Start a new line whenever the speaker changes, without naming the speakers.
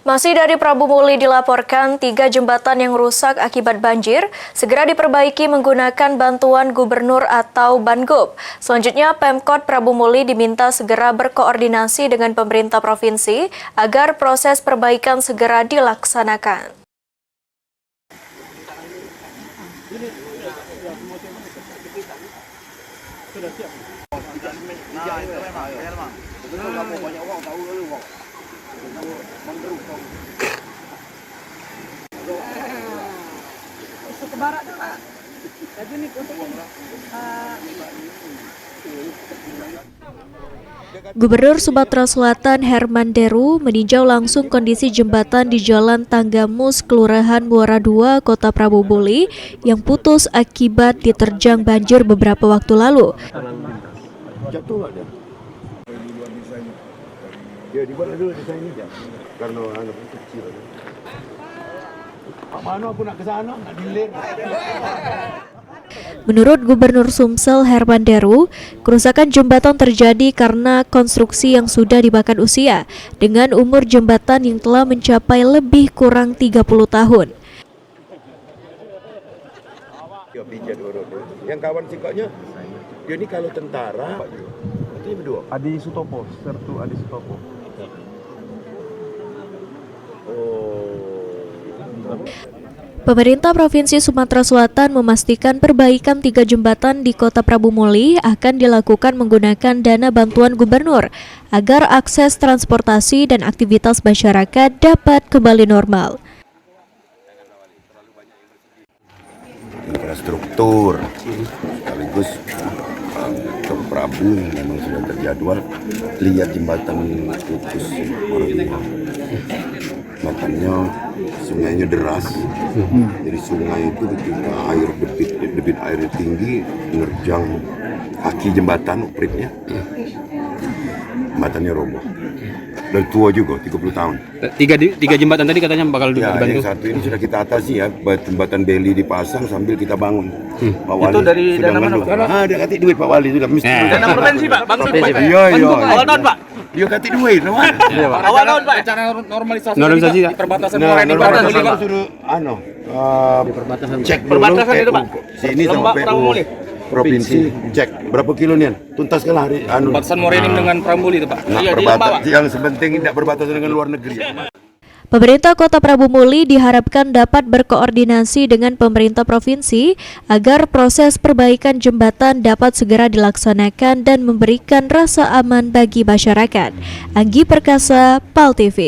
Masih dari Prabu Muli dilaporkan 3 jembatan yang rusak akibat banjir segera diperbaiki menggunakan bantuan gubernur atau Banggob. Selanjutnya Pemkot Prabu Muli diminta segera berkoordinasi dengan pemerintah provinsi agar proses perbaikan segera dilaksanakan. Gubernur Sumatera Selatan Herman Deru meninjau langsung kondisi jembatan di Jalan Tanggamus, Kelurahan Muara II, Kota Prabu Muli yang putus akibat diterjang banjir beberapa waktu lalu.
Jatuh nggak dia? Ya dibuat dulu desainnya karena anak kecil. Pak Mano aku nak ke sana, nak dilir.
Menurut Gubernur Sumsel Herman Deru, kerusakan jembatan terjadi karena konstruksi yang sudah dimakan usia dengan umur jembatan yang telah mencapai lebih kurang 30 tahun.
Yang kawan sikapnya, dia ini kalau tentara, itu berdua.
Adi Sutopo, Sertu Adi Sutopo.
Pemerintah Provinsi Sumatera Selatan memastikan perbaikan 3 jembatan di Kota Prabu Muli akan dilakukan menggunakan dana bantuan gubernur agar akses transportasi dan aktivitas masyarakat dapat kembali normal.
Infrastruktur sekaligus untuk Prabu memang sudah terjadwal lihat jembatan putus makanya sungainya deras jadi sungai itu ketika air debit air tinggi menerjang kaki jembatan upripnya jembatannya roboh dan tua juga 30 tahun.
Tiga jembatan tadi katanya bakal dibantu.
Yang satu ini sudah kita atasi ya, jembatan beli dipasang sambil kita bangun. Pak Wali
itu dari dana mana Pak?
Dia kasih duit Pak Wali juga mesti.
Dana provinsi Pak, Banggob Pak.
Iya.
Awal tahun Pak.
Dia kasih duit,
Awal tahun Pak. Cara normalisasi di perbatasan Moreni Pak.
Suruh
Di perbatasan.
Cek
Perbatasan itu Pak.
Sini sampai provinsi cek berapa kilo nih? Tuntas kan hari
Perbatasan Moreni dengan Prabu Muli itu Pak.
Iya, yang sepenting tidak berbatasan dengan luar negeri.
Pemerintah Kota Prabu Muli diharapkan dapat berkoordinasi dengan pemerintah provinsi agar proses perbaikan jembatan dapat segera dilaksanakan dan memberikan rasa aman bagi masyarakat. Anggi Perkasa, PAL TV.